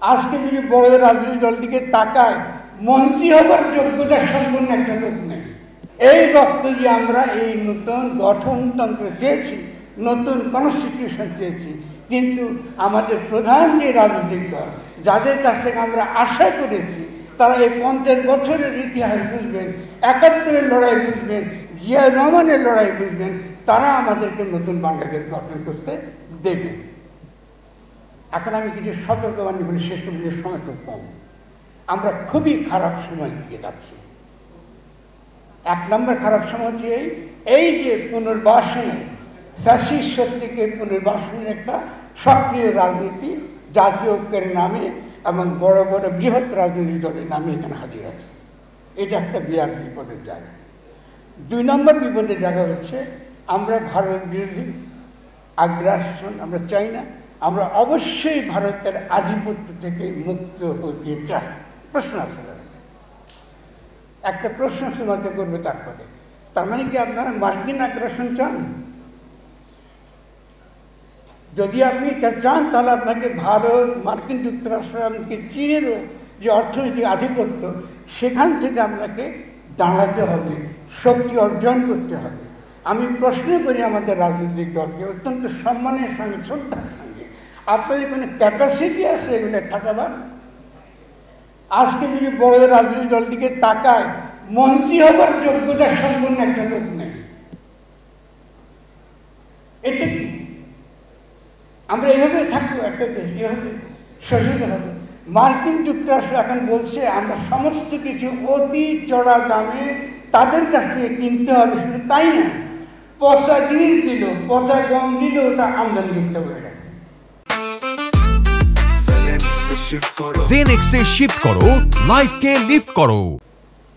আজকে যদি বড় রাজনৈতিক দল দিকে তাকায়, মন্ত্রী হবার যোগ্যতা সম্পন্ন একটা লোক নেই। এই রক্ত দিয়ে আমরা এই নতুন গঠনতন্ত্র চেয়েছি, নতুন কনস্টিটিউশন চেয়েছি, কিন্তু আমাদের প্রধান যে রাজনৈতিক দল, যাদের কাছ থেকে আমরা আশা করেছি তারা এই 50 বছরের ইতিহাস বুঝবেন, 71-এর লড়াই বুঝবেন, জিয়া রহমানের লড়াই বুঝবেন, তারা আমাদেরকে নতুন বাংলাদেশ গঠন করতে দেবে। এখন আমি কিছু সতর্কবাণী বলে শেষ করলে সময় খুব কম। আমরা খুবই খারাপ সময় দিকে যাচ্ছি। 1 নম্বর খারাপ সময় হচ্ছে এই যে পুনর্বাসনের, ফ্যাসিস্ট শক্তিকে পুনর্বাসনের একটা সক্রিয় রাজনীতি জাতীয় ঐক্যের নামে এবং বড় বড় বৃহৎ রাজনৈতিক দলের নামে এখানে হাজির আছে। এটা একটা বিরাট বিপদের জায়গা। 2 নম্বর বিপদের জায়গা হচ্ছে আমরা ভারত বিরোধী আগ্রাসন আমরা চাই না। আমরা অবশ্যই ভারতের আধিপত্য থেকে মুক্ত হতে চাই। প্রশ্ন আসলে একটা প্রশ্ন সমাধান করবে, তারপরে তার মানে কি আপনারা মার্কিন আগ্রাসন চান? যদি আপনি এটা চান তাহলে আপনাকে ভারত, মার্কিন যুক্তরাষ্ট্র, এমনকি চীনেরও যে অর্থনৈতিক আধিপত্য, সেখান থেকে আপনাকে দাঁড়াতে হবে, শক্তি অর্জন করতে হবে। আমি প্রশ্ন করি আমাদের রাজনৈতিক দলকে অত্যন্ত সম্মানের সঙ্গে, শ্রদ্ধার সঙ্গে, আপনাদের কোনো ক্যাপাসিটি আছে এগুলো ঠেকাবার? আজকে যদি বড় রাজনৈতিক দল দিকে তাকায়, মন্ত্রী হবার যোগ্যতা সম্পন্ন একটা লোক নেই। এটা কি? আমরা এভাবে থাকবো একটা দেশ, এভাবে শোষিত হবে। মার্কিন যুক্তরাষ্ট্র এখন বলছে আমরা সমস্ত কিছু অতি চড়া দামে তাদের কাছ থেকে কিনতে হবে। শুধু তাই না, পচা জিনিস দিল, পচা গম দিল, ওটা আমদানি করতে হয়ে গেছে। জেনেক্সে শিফট করো, লাইফকে লিফট করো।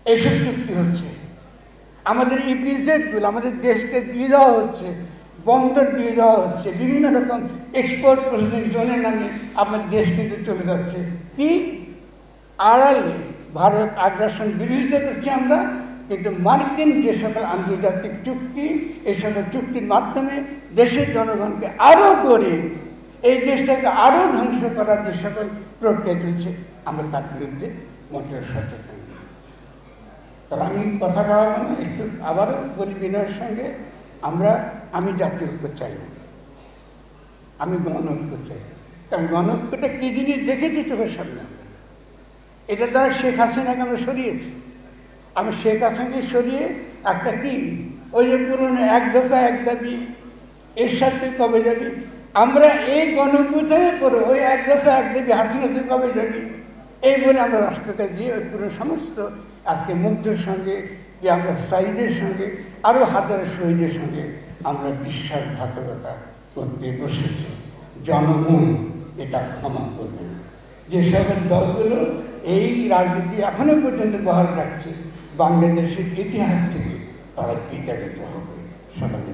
এসব চুক্তি হচ্ছে, আমাদের ইপিজেডগুলো আমাদের দেশকে দিয়ে দেওয়া হচ্ছে, বন্দর দিয়ে দেওয়া হচ্ছে, বিভিন্ন রকম এক্সপোর্ট প্রসেসিং জোনের নামে আমার দেশ কিন্তু চলে যাচ্ছে। কি আড়ালে ভারত আগ্রাসন বিরোধিতা করছি আমরা, কিন্তু মার্কিন যে সকল আন্তর্জাতিক চুক্তি, এই সকল চুক্তির মাধ্যমে দেশের জনগণকে আরও করে এই দেশটাকে আরও ধ্বংস করার যে সকল প্রক্রিয়া চলছে, আমরা তার বিরুদ্ধে মোটেও সচেতন। তাহলে আমি কথা বাড়াবো না, একটু আবারও বলি বিনয়ের সঙ্গে, আমি জাতীয় ঐক্য চাই না, আমি গণ ঐক্য চাই। কারণ গণ ঐক্যটা কী জিনিস দেখেছি চোখের সামনে। এটা দ্বারা শেখ হাসিনাকে আমরা সরিয়েছি। আমি শেখ হাসিনাকে সরিয়ে একটা কি ওই যে পুরনো 1 দফা 1 দাবি, এর সাথে কবে যাবি, আমরা এই গণঅভ্যুত্থানের পরে ওই 1 দফা 1 দাবি হাসিনাতে কবে যাবি, এই বলে আমরা রাষ্ট্রকে দিয়ে ওই পুরনো সমস্ত আজকে মুগ্ধের সঙ্গে, যে আমরা সাইদের সঙ্গে, আরও হাজার শহীদের সঙ্গে আমরা বিশ্বাসঘাতকতা করতে বসেছি। জনগণ এটা ক্ষমা করবে না। যে সকল দলগুলো এই রাজনীতি এখনো পর্যন্ত বহাল রাখছে, বাংলাদেশের ইতিহাস থেকে তারা বিতাড়িত হবে। সবাইকে